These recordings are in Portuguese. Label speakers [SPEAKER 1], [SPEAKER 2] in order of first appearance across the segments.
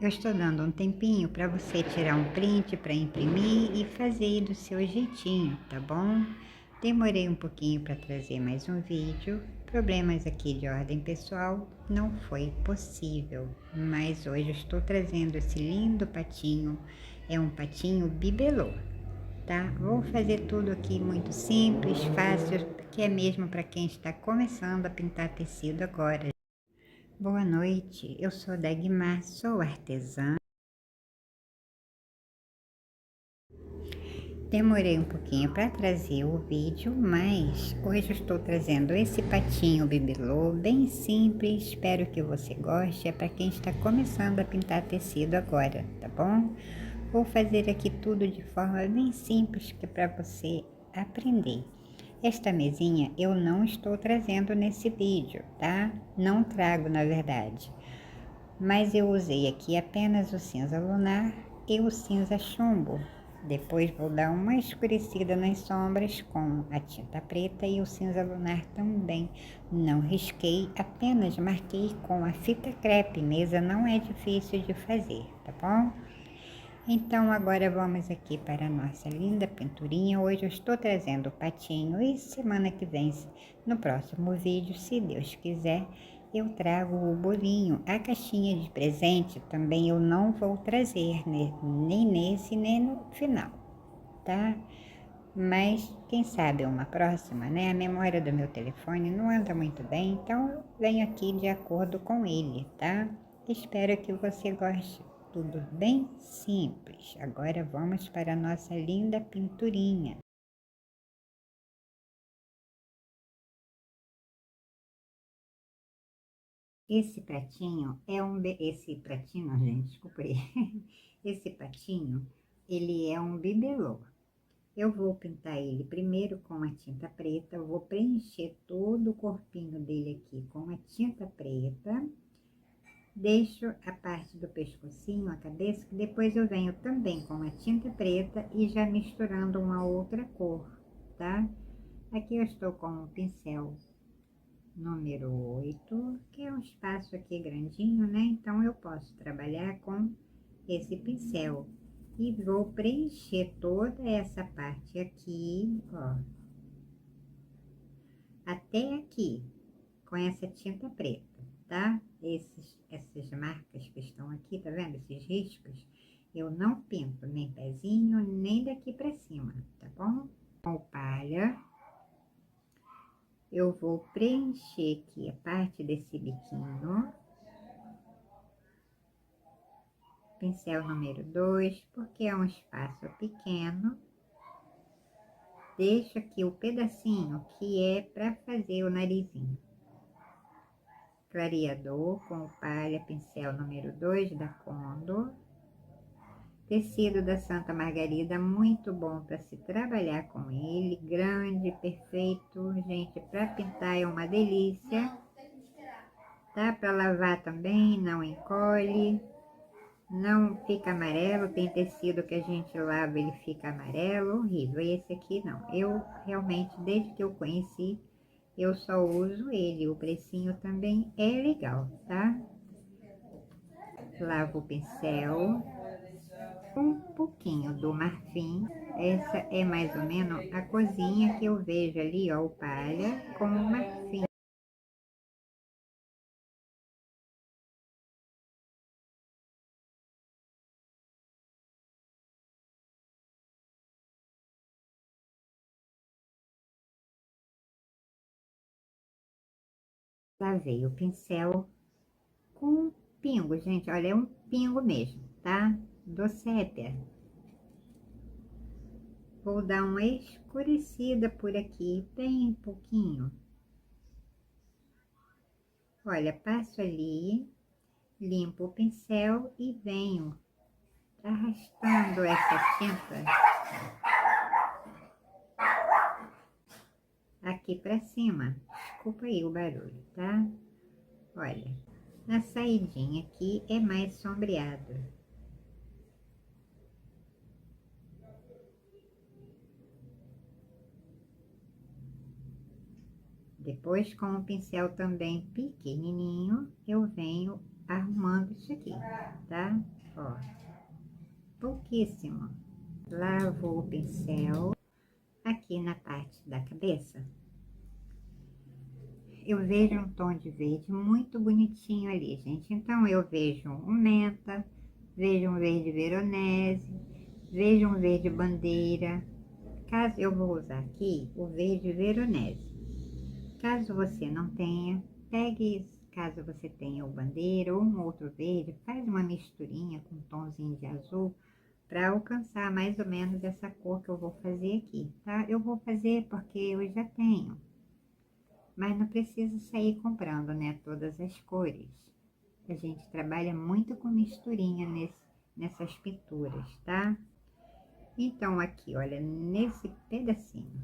[SPEAKER 1] Eu estou dando um tempinho para você tirar um print para imprimir e fazer do seu jeitinho, tá bom? Demorei um pouquinho para trazer mais um vídeo. Problemas aqui de ordem pessoal, não foi possível. Mas hoje eu estou trazendo esse lindo patinho. É um patinho bibelô, tá? Vou fazer tudo aqui muito simples, fácil, que é mesmo para quem está começando a pintar tecido agora. Boa noite, eu sou Dagmar, sou artesã. Demorei um pouquinho para trazer o vídeo, mas hoje eu estou trazendo esse patinho bibelô bem simples. Espero que você goste. É para quem está começando a pintar tecido agora, tá bom? Vou fazer aqui tudo de forma bem simples, que é para você aprender. Esta mesinha eu não estou trazendo nesse vídeo, tá? Não trago, na verdade. Mas eu usei aqui apenas o cinza lunar e o cinza chumbo. Depois vou dar uma escurecida nas sombras com a tinta preta e o cinza lunar também. Não risquei, apenas marquei com a fita crepe. Mesa não é difícil de fazer, tá bom? Então agora vamos aqui para a nossa linda pinturinha. Hoje eu estou trazendo o patinho e semana que vem, no próximo vídeo, se Deus quiser, eu trago o bolinho. A caixinha de presente também eu não vou trazer, nem nesse, nem no final, tá? Mas quem sabe uma próxima, né? A memória do meu telefone não anda muito bem, então eu venho aqui de acordo com ele, tá? Espero que você goste. Tudo bem simples. Agora vamos para a nossa linda pinturinha. Esse pratinho, gente, desculpa aí. Esse patinho, ele é um bibelô. Eu vou pintar ele primeiro com a tinta preta, eu vou preencher todo o corpinho dele aqui com a tinta preta. Deixo a parte do pescocinho, a cabeça, que depois eu venho também com a tinta preta e já misturando uma outra cor, tá? Aqui eu estou com o pincel número 8, que é um espaço aqui grandinho, né? Então eu posso trabalhar com esse pincel. E vou preencher toda essa parte aqui, ó, até aqui, com essa tinta preta, tá? Essas marcas que estão aqui, tá vendo? Esses riscos, eu não pinto nem pezinho, nem daqui pra cima, tá bom? Com palha, eu vou preencher aqui a parte desse biquinho. Pincel número 2, porque é um espaço pequeno. Deixo aqui o pedacinho que é para fazer o narizinho. Clareador com palha, pincel número 2 da Condor. Tecido da Santa Margarida, muito bom para se trabalhar com ele. Grande, perfeito. Gente, para pintar é uma delícia. Tá? Para lavar também, não encolhe. Não fica amarelo, tem tecido que a gente lava, ele fica amarelo, horrível. E esse aqui não. Eu realmente, desde que eu conheci, eu só uso ele. O precinho também é legal, tá? Lavo o pincel, um pouquinho do marfim. Essa é mais ou menos a cozinha que eu vejo ali, ó, o palha com o marfim. Lavei o pincel com um pingo, gente, olha, é um pingo mesmo, tá? Do sépia. Vou dar uma escurecida por aqui, bem pouquinho. Olha, passo ali, limpo o pincel e venho arrastando essa tinta aqui pra cima. Desculpa aí o barulho, tá? Olha, na saidinha aqui é mais sombreado. Depois, com o pincel também pequenininho, eu venho arrumando isso aqui, tá? Ó, pouquíssimo. Lavo o pincel aqui na parte da cabeça. Eu vejo um tom de verde muito bonitinho ali, gente. Então, eu vejo um menta, vejo um verde veronese, vejo um verde bandeira. Caso eu vou usar aqui o verde veronese. Caso você não tenha, pegue, caso você tenha o bandeira ou um outro verde, faz uma misturinha com um tomzinho de azul para alcançar mais ou menos essa cor que eu vou fazer aqui, tá? Eu vou fazer porque eu já tenho, mas não precisa sair comprando, né, todas as cores. A gente trabalha muito com misturinha nessas pinturas, tá? Então, aqui, olha, nesse pedacinho,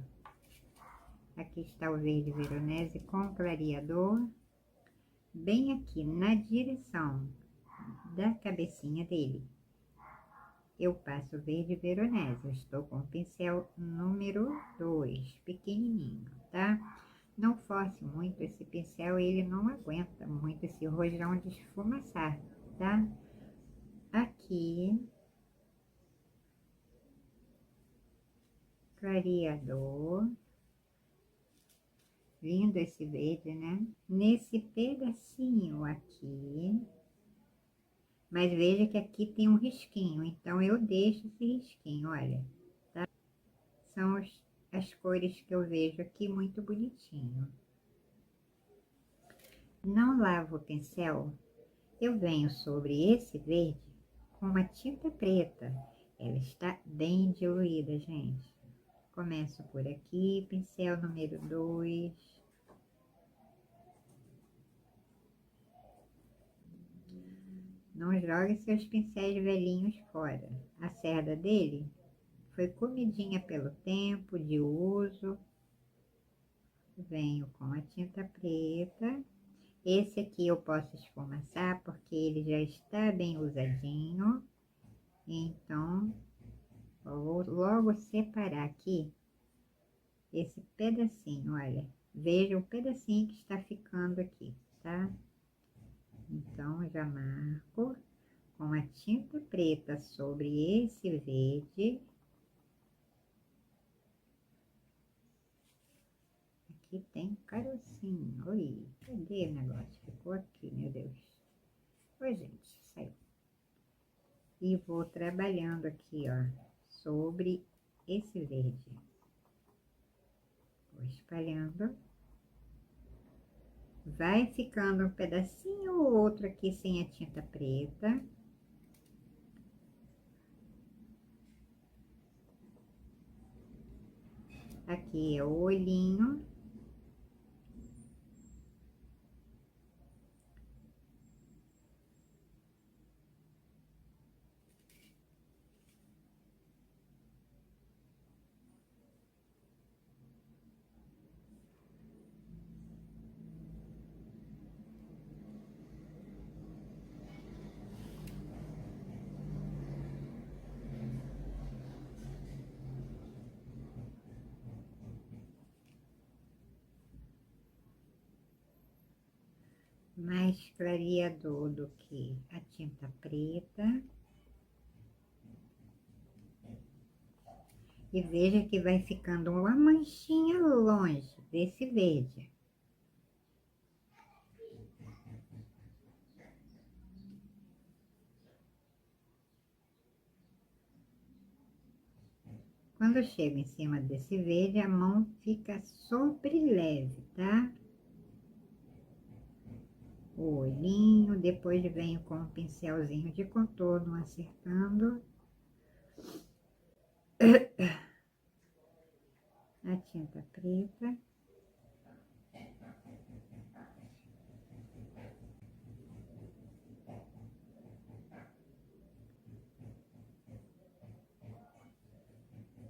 [SPEAKER 1] aqui está o verde veronese com clareador, bem aqui na direção da cabecinha dele. Eu passo verde veronese, eu estou com o pincel número 2, pequenininho, tá? Não force muito esse pincel, ele não aguenta muito esse rojão de esfumaçar, tá? Aqui, clareador, lindo esse verde, né? Nesse pedacinho aqui, mas veja que aqui tem um risquinho, então eu deixo esse risquinho, olha, tá? São as cores que eu vejo aqui muito bonitinho. Não lavo o pincel, eu venho sobre esse verde com uma tinta preta. Ela está bem diluída, gente. Começo por aqui, pincel número 2. Não jogue seus pincéis velhinhos fora. A cerda dele foi comidinha pelo tempo de uso. Venho com a tinta preta. Esse aqui eu posso esfumaçar porque ele já está bem usadinho. Então, eu vou logo separar aqui esse pedacinho, olha. Veja o pedacinho que está ficando aqui, tá? Então, já marco com a tinta preta sobre esse verde. Aqui tem carocinho. Oi, cadê o negócio? Ficou aqui, meu Deus. Oi, gente, saiu. E vou trabalhando aqui, ó, sobre esse verde. Vou espalhando. Vai ficando um pedacinho ou outro aqui sem a tinta preta. Aqui é o olhinho. Mais clareador do que a tinta preta. E veja que vai ficando uma manchinha longe desse verde. Quando eu chego em cima desse verde, a mão fica sobre leve, tá? O olhinho, depois venho com um pincelzinho de contorno acertando a tinta preta.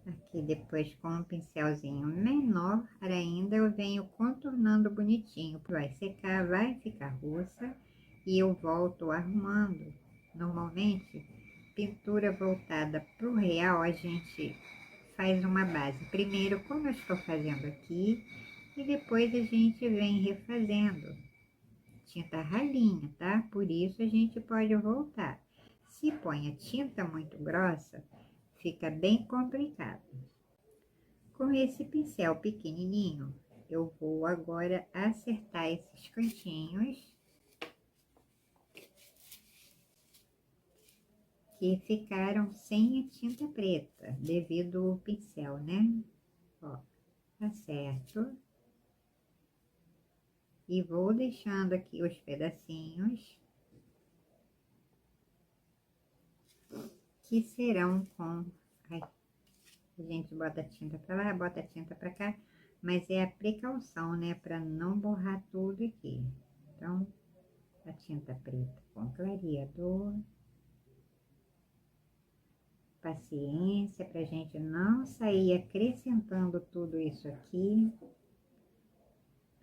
[SPEAKER 1] Aqui depois com um pincelzinho menor ainda eu venho contornando bonitinho. Vai secar, vai ficar russa e eu volto arrumando. Normalmente, pintura voltada para o real, a gente faz uma base. Primeiro, como eu estou fazendo aqui, e depois a gente vem refazendo. tinta ralinha, tá? Por isso a gente pode voltar. Se põe a tinta muito grossa, fica bem complicado. Com esse pincel pequenininho, eu vou agora acertar esses cantinhos que ficaram sem a tinta preta, devido ao pincel, né? Ó, acerto. E vou deixando aqui os pedacinhos que serão com... Ai, a gente bota a tinta pra lá, bota a tinta pra cá, mas é a precaução, né? Pra não borrar tudo aqui. Então, a tinta preta com clareador. Paciência pra gente não sair acrescentando tudo isso aqui.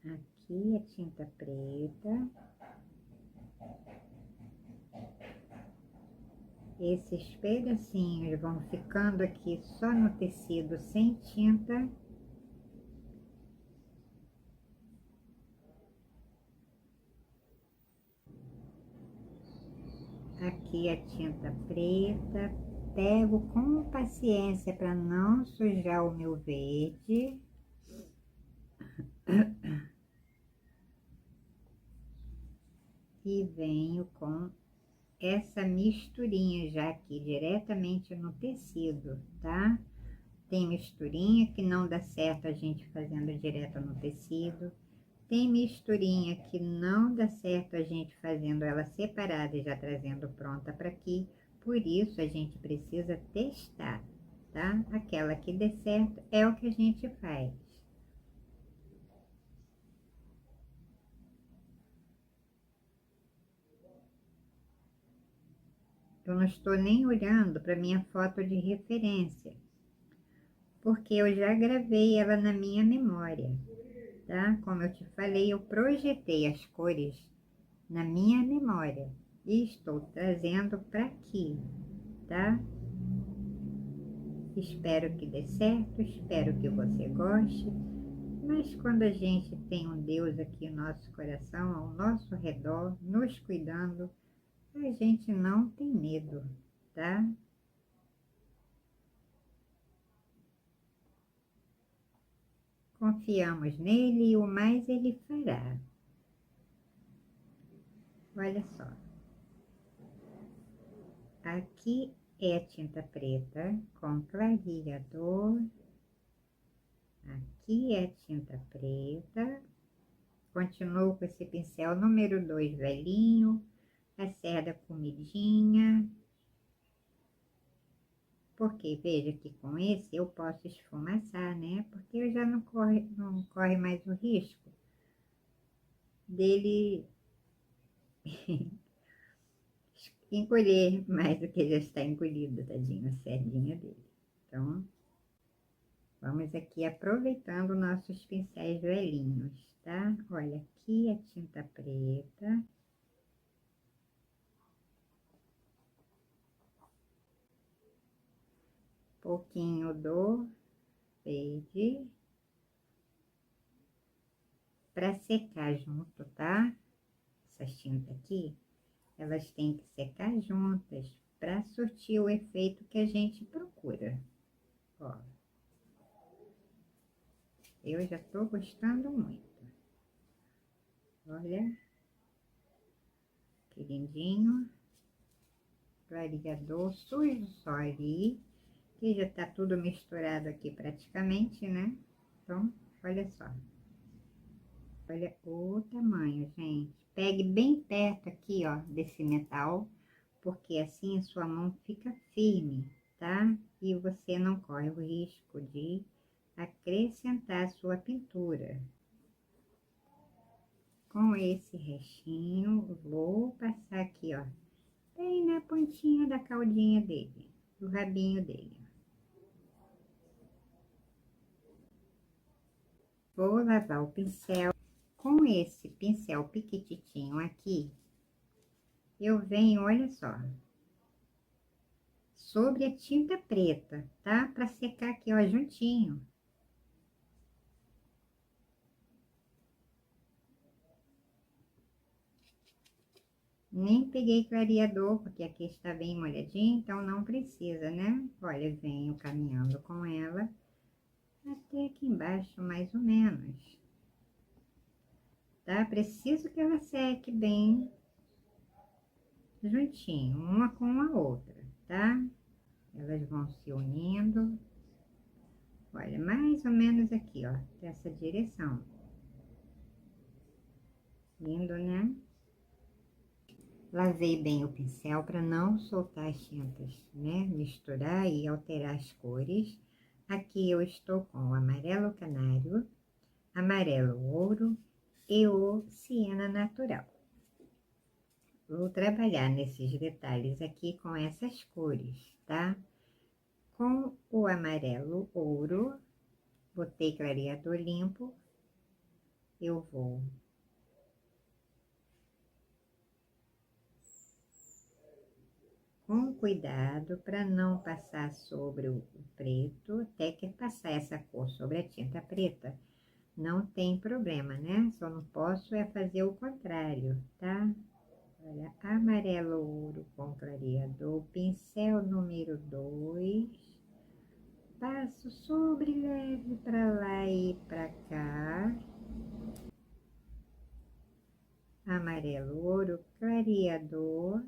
[SPEAKER 1] Aqui a tinta preta. Esses pedacinhos vão ficando aqui só no tecido sem tinta. Aqui a tinta preta. Pego com paciência para não sujar o meu verde. E venho com essa misturinha já aqui diretamente no tecido, tá? Tem misturinha que não dá certo a gente fazendo direto no tecido. Tem misturinha que não dá certo a gente fazendo ela separada e já trazendo pronta para aqui. Por isso a gente precisa testar, tá? Aquela que dê certo é o que a gente faz. Eu não estou nem olhando para minha foto de referência, porque eu já gravei ela na minha memória, tá? Como eu te falei, eu projetei as cores na minha memória e estou trazendo para aqui, tá? Espero que dê certo, espero que você goste, mas quando a gente tem um Deus aqui no nosso coração, ao nosso redor, nos cuidando, a gente não tem medo, tá? Confiamos nele e o mais ele fará. Olha só. Aqui é a tinta preta com clareador. Aqui é a tinta preta. Continuo com esse pincel número 2 velhinho. A cerda comidinha. Porque veja que com esse eu posso esfumaçar, né? Porque eu já não corre mais o risco dele encolher mais do que já está encolhido, tadinho, a cerdinha dele. Então, vamos aqui aproveitando nossos pincéis velhinhos, tá? Olha, aqui a tinta preta. Pouquinho do verde. Para secar junto, tá? Essas tintas aqui, elas têm que secar juntas para surtir o efeito que a gente procura. Ó, eu já tô gostando muito. Olha, que lindinho. Clareador sujo só ali, que já tá tudo misturado aqui praticamente, né? Então, olha só. Olha o tamanho, gente. Pegue bem perto aqui, ó, desse metal, porque assim a sua mão fica firme, tá? E você não corre o risco de acrescentar a sua pintura. Com esse restinho, vou passar aqui, ó, bem na pontinha da caudinha dele, do rabinho dele. Vou lavar o pincel. Com esse pincel piquititinho aqui, eu venho, olha só, sobre a tinta preta, tá? Para secar aqui, ó, juntinho. Nem peguei clareador, porque aqui está bem molhadinho, então não precisa, né? Olha, venho caminhando com ela até aqui embaixo, mais ou menos. Tá? Preciso que ela seque bem juntinho, uma com a outra, tá? Elas vão se unindo. Olha, mais ou menos aqui, ó, dessa direção. Lindo, né? Lavei bem o pincel para não soltar as tintas, né? Misturar e alterar as cores. Aqui eu estou com o amarelo canário, amarelo ouro e o siena natural. Vou trabalhar nesses detalhes aqui com essas cores, tá? Com o amarelo ouro, botei clareador limpo, eu vou com cuidado para não passar sobre o preto, até que passar essa cor sobre a tinta preta, não tem problema, né? Só não posso é fazer o contrário, tá? Olha, amarelo ouro com clareador, pincel número 2, passo sobre leve para lá e para cá, amarelo ouro, clareador,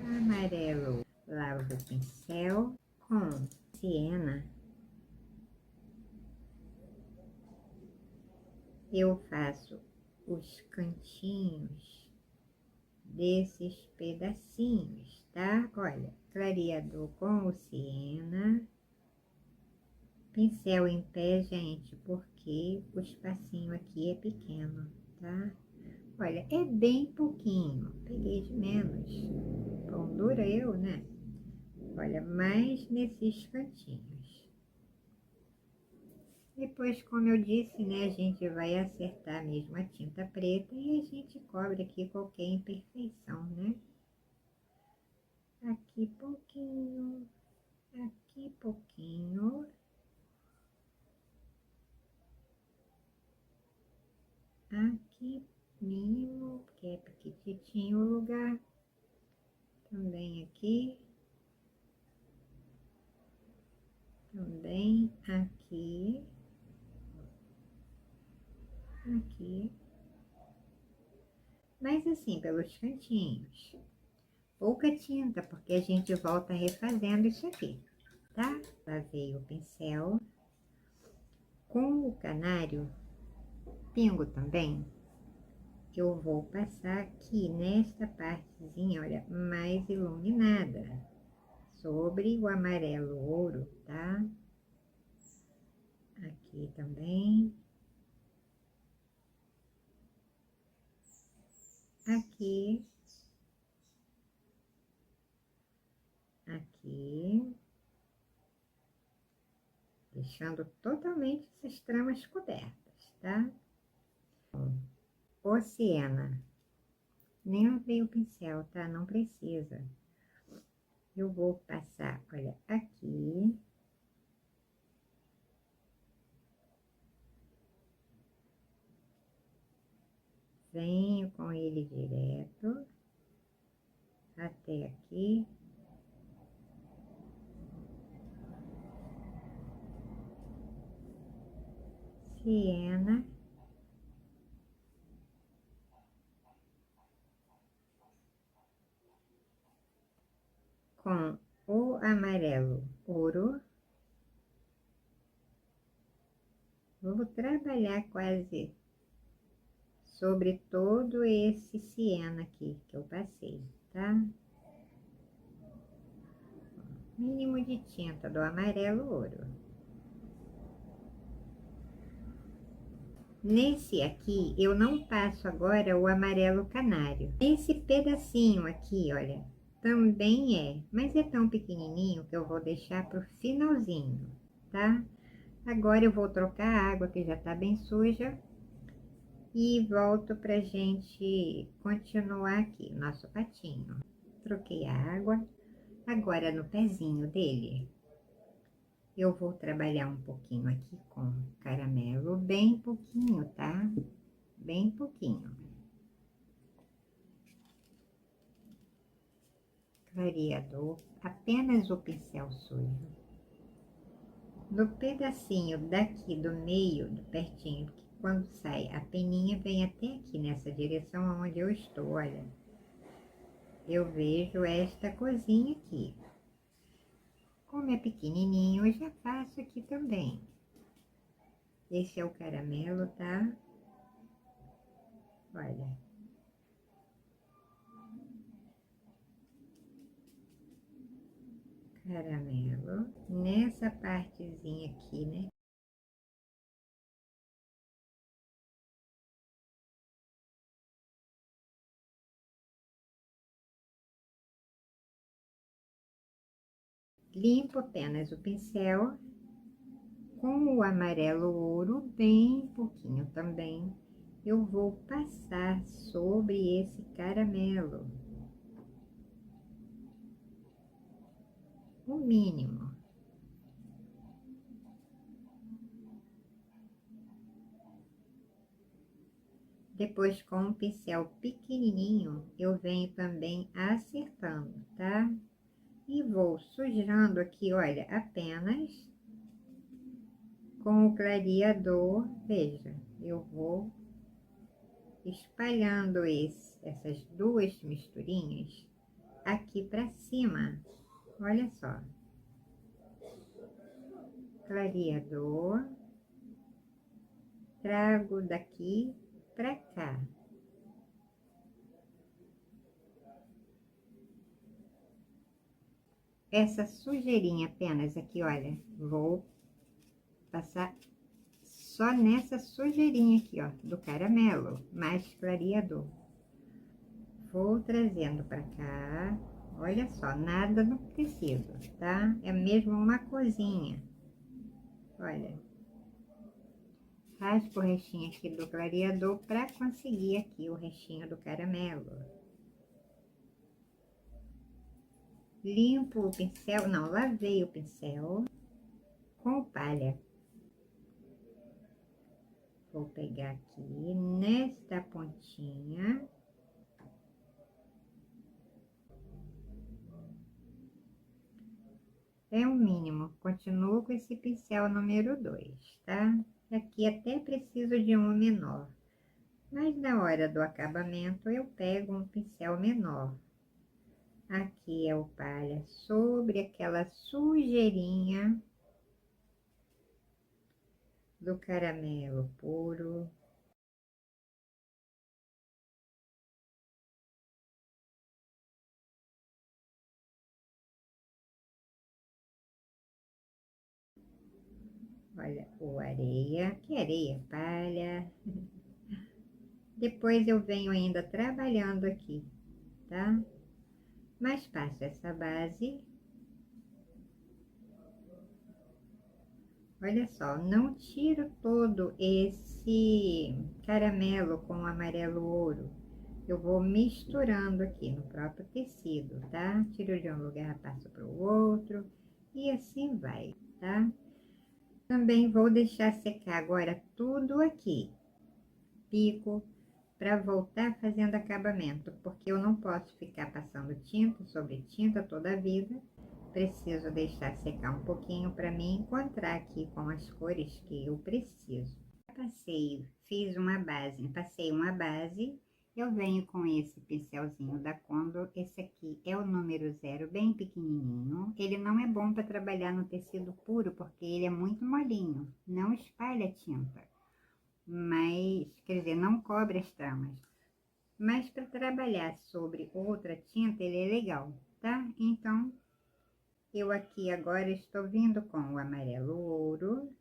[SPEAKER 1] amarelo, lavo o pincel com siena. Eu faço os cantinhos desses pedacinhos, tá? Olha, clareador com o siena, pincel em pé, gente, porque o espacinho aqui é pequeno, tá? Olha, é bem pouquinho, peguei de menos, pão dura eu, né? Olha, mais nesses cantinhos. Depois, como eu disse, né, a gente vai acertar mesmo a tinta preta e a gente cobre aqui qualquer imperfeição, né? Aqui pouquinho, aqui pouquinho, aqui mínimo, porque é pequitinho o lugar, também aqui, também aqui, aqui, mas assim, pelos cantinhos. Pouca tinta, porque a gente volta refazendo isso aqui, tá? Lavei o pincel com o canário, pingo também. Eu vou passar aqui nesta partezinha, olha, mais iluminada, sobre o amarelo ouro, tá? Aqui também. Aqui. Aqui. Deixando totalmente essas tramas cobertas, tá? O siena. Nem lavei o pincel, tá? Não precisa. Eu vou passar, olha, aqui. Venho com ele direto até aqui. Siena. Com o amarelo ouro. Vou trabalhar quase sobre todo esse siena aqui que eu passei, tá? Mínimo de tinta do amarelo ouro. Nesse aqui, eu não passo agora o amarelo canário. Esse pedacinho aqui, olha, também é, mas é tão pequenininho que eu vou deixar pro finalzinho, tá? Agora eu vou trocar a água que já tá bem suja e volto pra gente continuar aqui, nosso patinho. Troquei a água, Agora, no pezinho dele, eu vou trabalhar um pouquinho aqui com caramelo, bem pouquinho, tá? Bem pouquinho. Clareador, apenas o pincel sujo. No pedacinho daqui do meio, do pertinho, que quando sai a peninha vem até aqui nessa direção onde eu estou, olha. Eu vejo esta coisinha aqui. Como é pequenininho, eu já faço aqui também. Esse é o caramelo, tá? Olha. Caramelo. Nessa partezinha aqui, né? Limpo apenas o pincel com o amarelo ouro, bem pouquinho também. Eu vou passar sobre esse caramelo. O mínimo. Depois, com um pincel pequenininho, eu venho também acertando, tá? E vou sujando aqui, olha, apenas com o clareador. Veja, eu vou espalhando essas duas misturinhas aqui para cima. Olha só. Clareador. Trago daqui para cá. Essa sujeirinha apenas aqui, olha, vou passar só nessa sujeirinha aqui, ó, do caramelo, mais clareador. Vou trazendo para cá, olha só, nada no tecido, tá? É mesmo uma coisinha. Olha. Raspo o restinho aqui do clareador para conseguir aqui o restinho do caramelo. Limpo o pincel, não, lavei o pincel com palha. Vou pegar aqui nesta pontinha. É o mínimo, continuo com esse pincel número 2, tá? Aqui até preciso de um menor, mas na hora do acabamento eu pego um pincel menor. Aqui é o palha sobre aquela sujeirinha do caramelo puro. Olha, o areia, que areia, palha. Depois eu venho ainda trabalhando aqui, tá? Mas passo essa base. Olha só, não tiro todo esse caramelo com o amarelo ouro. Eu vou misturando aqui no próprio tecido, tá? Tiro de um lugar, passo para o outro e assim vai, tá? Também vou deixar secar agora tudo aqui. Pico para voltar fazendo acabamento, porque eu não posso ficar passando tinta sobre tinta toda a vida. Preciso deixar secar um pouquinho para mim encontrar aqui com as cores que eu preciso. Fiz uma base, passei uma base. Eu venho com esse pincelzinho da Condor. Esse aqui é o número 0, bem pequenininho. Ele não é bom para trabalhar no tecido puro, porque ele é muito molinho, não espalha tinta. Mas, quer dizer, não cobre as tramas. Mas para trabalhar sobre outra tinta, ele é legal, tá? Então, eu aqui agora estou vindo com o amarelo ouro.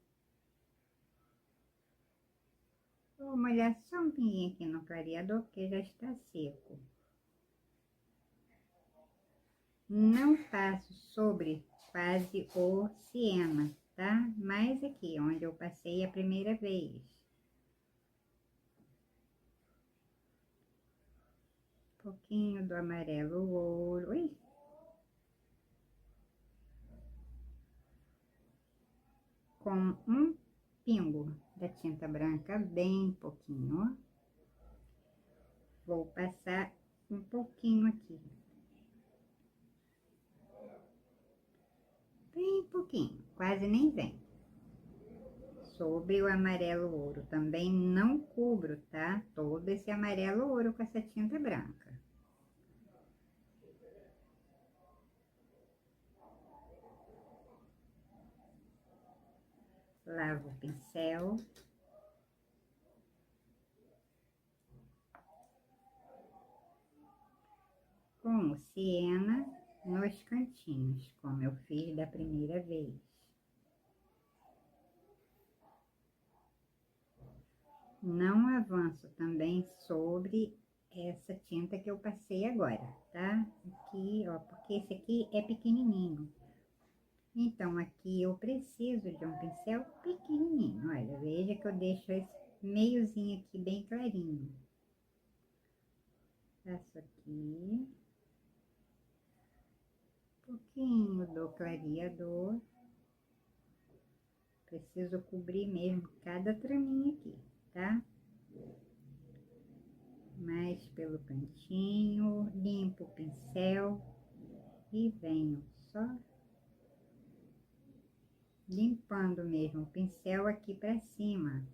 [SPEAKER 1] Vou molhar só um pinguinho aqui no clareador, porque já está seco. Não passo sobre quase o siena, tá? Mas aqui, onde eu passei a primeira vez. Um pouquinho do amarelo ouro. Ui. com um pingo da tinta branca, bem pouquinho. Vou passar um pouquinho aqui. Bem pouquinho, quase nem vem. Sobre o amarelo ouro, também não cubro, tá? Todo esse amarelo ouro com essa tinta branca. Lavo o pincel. Com o siena nos cantinhos, como eu fiz da primeira vez. Não avanço também sobre essa tinta que eu passei agora, tá? Aqui, ó, porque esse aqui é pequenininho. Então, aqui eu preciso de um pincel pequenininho. Olha, veja que eu deixo esse meiozinho aqui bem clarinho. Passo aqui. Um pouquinho do clareador. Preciso cobrir mesmo cada traminho aqui, tá? Mais pelo cantinho, limpo o pincel e venho só limpando mesmo o pincel aqui pra cima.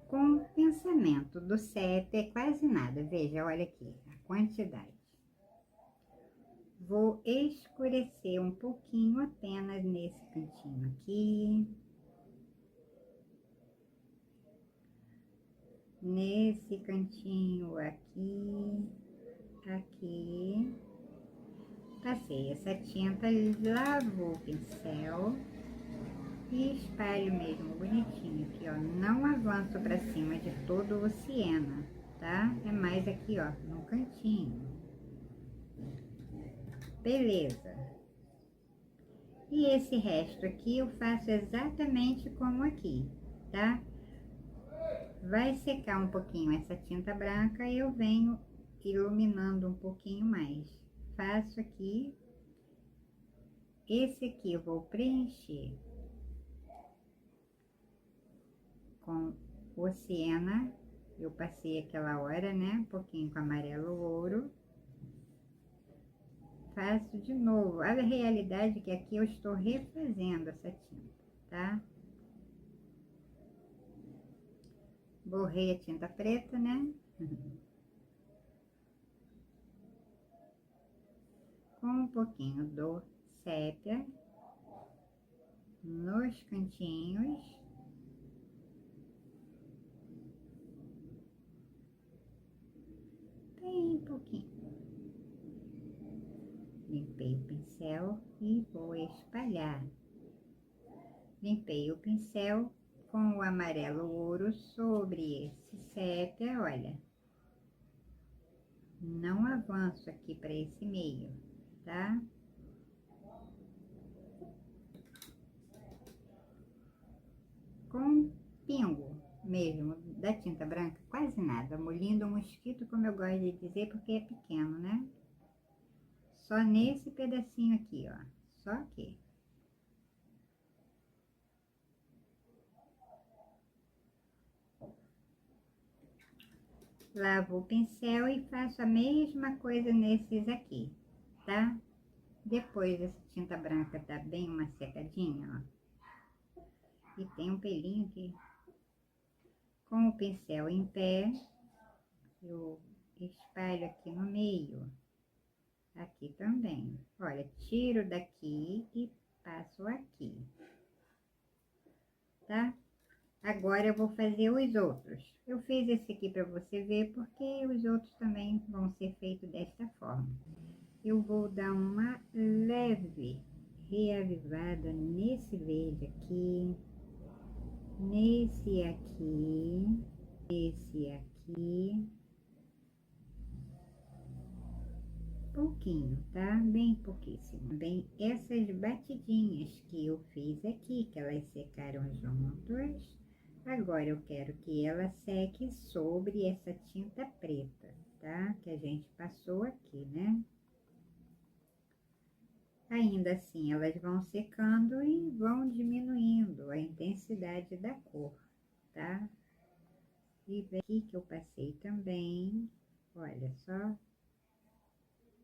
[SPEAKER 1] Com o pensamento do sépia é quase nada, veja, olha aqui a quantidade. Vou escurecer um pouquinho apenas nesse cantinho aqui. Nesse cantinho aqui, aqui. Passei essa tinta, lavo o pincel e espalho mesmo bonitinho aqui, ó. Não avanço pra cima de todo o siena, tá? É mais aqui, ó, no cantinho. Beleza. E esse resto aqui eu faço exatamente como aqui, tá? Vai secar um pouquinho essa tinta branca e eu venho iluminando um pouquinho mais. Faço aqui. Esse aqui eu vou preencher com o siena. Eu passei aquela hora, né? Um pouquinho com amarelo ouro. Faço de novo. A realidade é que aqui eu estou refazendo essa tinta, tá? Borrei a tinta preta, né? Com um pouquinho do sépia nos cantinhos. Bem pouquinho. Limpei o pincel e vou espalhar. Limpei o pincel com o amarelo ouro sobre esse sépia, olha. Não avanço aqui para esse meio, tá? Com pingo mesmo da tinta branca, quase nada, molindo o mosquito, como eu gosto de dizer, porque é pequeno, né? Só nesse pedacinho aqui, ó, só aqui. Lavo o pincel e faço a mesma coisa nesses aqui, tá? Depois essa tinta branca tá bem uma secadinha, ó. E tem um pelinho aqui. Com o pincel em pé, eu espalho aqui no meio. Aqui também. Olha, tiro daqui e passo aqui. Tá? Agora eu vou fazer os outros. Eu fiz esse aqui para você ver, porque os outros também vão ser feitos desta forma. Eu vou dar uma leve reavivada nesse verde aqui, nesse aqui, esse aqui. Pouquinho, tá? Bem pouquíssimo. Bem, essas batidinhas que eu fiz aqui, que elas secaram juntas, agora eu quero que ela seque sobre essa tinta preta, tá? tá? Que a gente passou aqui, né? Ainda assim, elas vão secando e vão diminuindo a intensidade da cor, tá? E aqui que eu passei também, olha só,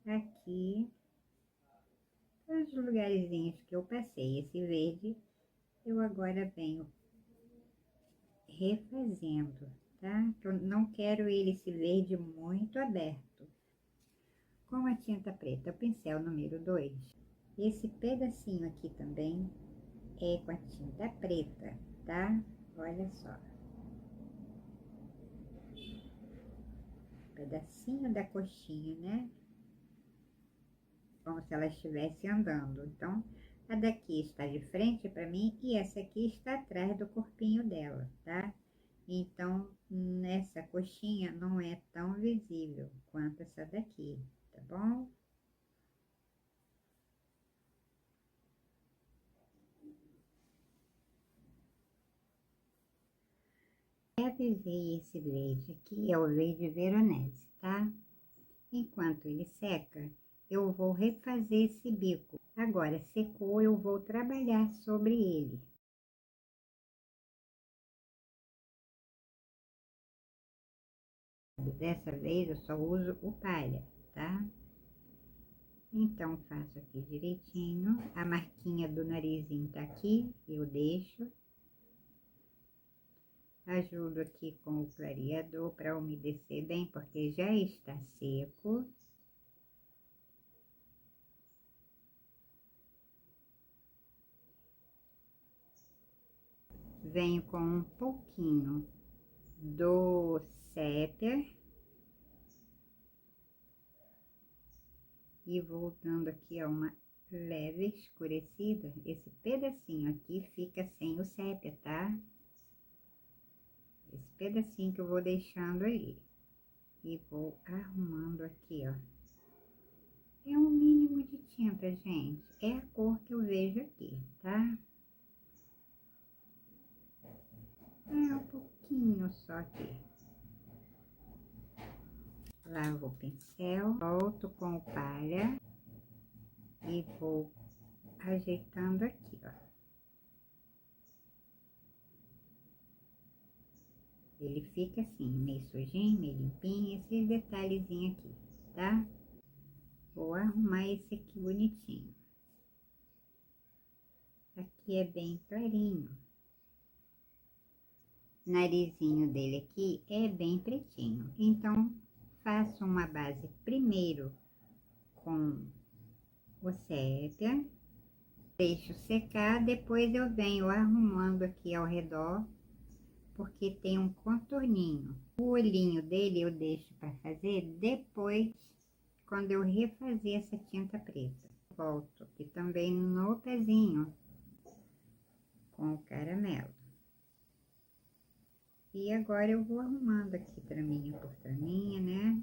[SPEAKER 1] aqui, os lugarzinhos que eu passei esse verde, eu agora venho refazendo, tá? Eu não quero ele esse verde muito aberto. Com a tinta preta, o pincel número 2, esse pedacinho aqui também é com a tinta preta, tá? Olha só. Pedacinho da coxinha, né? Como se ela estivesse andando. Então, a daqui está de frente para mim e essa aqui está atrás do corpinho dela, tá? Então, nessa coxinha não é tão visível quanto essa daqui, tá bom? Revisei esse verde aqui, é o verde veronese, tá? Enquanto ele seca, eu vou refazer esse bico. Agora, secou, eu vou trabalhar sobre ele. Dessa vez, eu só uso o palha, tá? Então, faço aqui direitinho. A marquinha do narizinho tá aqui, eu deixo. Ajudo aqui com o clareador para umedecer bem, porque já está seco. Venho com um pouquinho do sépia. E voltando aqui a uma leve escurecida, esse pedacinho aqui fica sem o sépia, tá? Esse pedacinho que eu vou deixando ali. E vou arrumando aqui, ó. É um mínimo de tinta, gente. É a cor que eu vejo aqui, tá? É um pouquinho só aqui. Lavo o pincel, volto com o palha e vou ajeitando aqui, ó. Ele fica assim, meio sujinho, meio limpinho, esses detalhezinhos aqui, tá? Vou arrumar esse aqui bonitinho. Aqui é bem clarinho. O narizinho dele aqui é bem pretinho. Então, faço uma base primeiro com o sépia. Deixo secar, depois eu venho arrumando aqui ao redor, porque tem um contorninho. O olhinho dele eu deixo para fazer depois, quando eu refazer essa tinta preta. Volto aqui também no pezinho com o caramelo. E agora eu vou arrumando aqui traminha por traminha, né?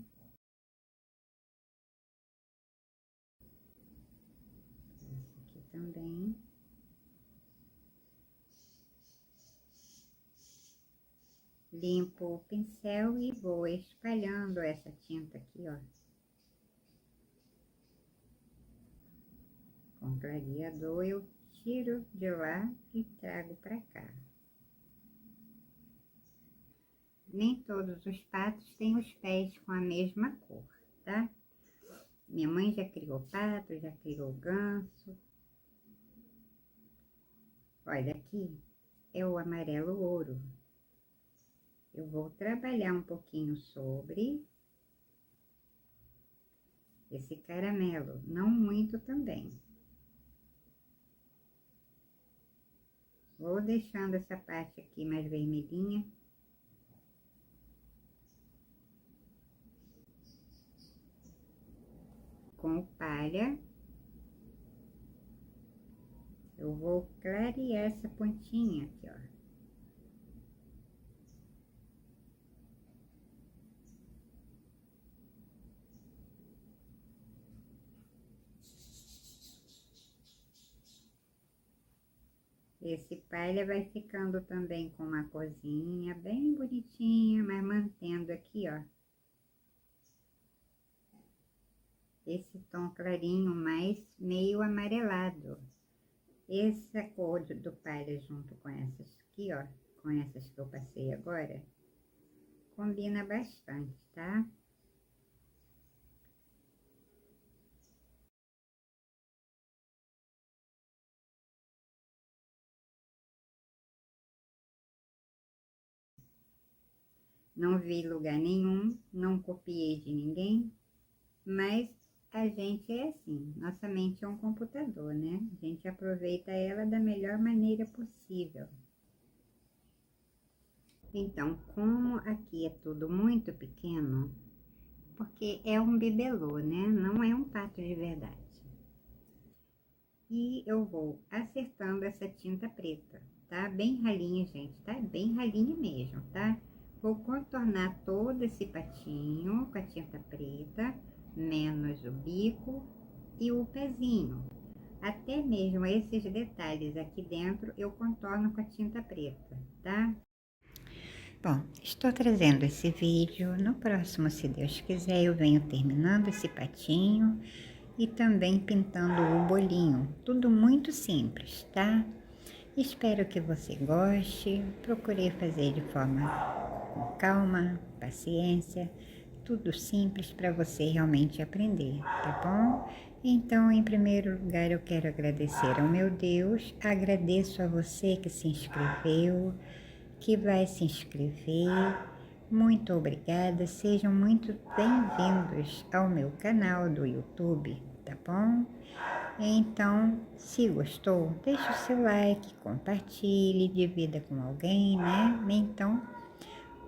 [SPEAKER 1] Essa aqui também. Limpo o pincel e vou espalhando essa tinta aqui, ó. Com clareador eu tiro de lá e trago pra cá. Nem todos os patos têm os pés com a mesma cor, tá? Minha mãe já criou pato, já criou ganso. Olha aqui, é o amarelo ouro. Eu vou trabalhar um pouquinho sobre esse caramelo, não muito também. Vou deixando essa parte aqui mais vermelhinha. Com o palha, eu vou clarear essa pontinha aqui, ó. Esse palha vai ficando também com uma corzinha bem bonitinha, mas mantendo aqui, ó, esse tom clarinho mais meio amarelado. Essa cor do palha junto com essas aqui, ó, com essas que eu passei agora, combina bastante, tá? Não vi lugar nenhum, não copiei de ninguém, mas a gente é assim, nossa mente é um computador, né? A gente aproveita ela da melhor maneira possível. Então, como aqui é tudo muito pequeno, porque é um bibelô, né? Não é um pato de verdade. E eu vou acertando essa tinta preta, tá? Bem ralinha, gente, tá? Bem ralinha mesmo, tá? Vou contornar todo esse patinho com a tinta preta, menos o bico e o pezinho. Até mesmo esses detalhes aqui dentro eu contorno com a tinta preta, tá? Bom, estou trazendo esse vídeo. No próximo, se Deus quiser, eu venho terminando esse patinho e também pintando o bolinho. Tudo muito simples, tá? Espero que você goste. Procurei fazer de forma com calma, paciência, tudo simples para você realmente aprender, tá bom? Então, em primeiro lugar, eu quero agradecer ao meu Deus, agradeço a você que se inscreveu, que vai se inscrever. Muito obrigada, sejam muito bem-vindos ao meu canal do YouTube, tá bom? Então, se gostou, deixe o seu like, compartilhe, divida com alguém, né? Então,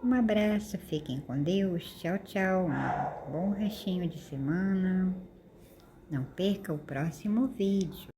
[SPEAKER 1] um abraço, fiquem com Deus, tchau, tchau, um bom restinho de semana. Não perca o próximo vídeo.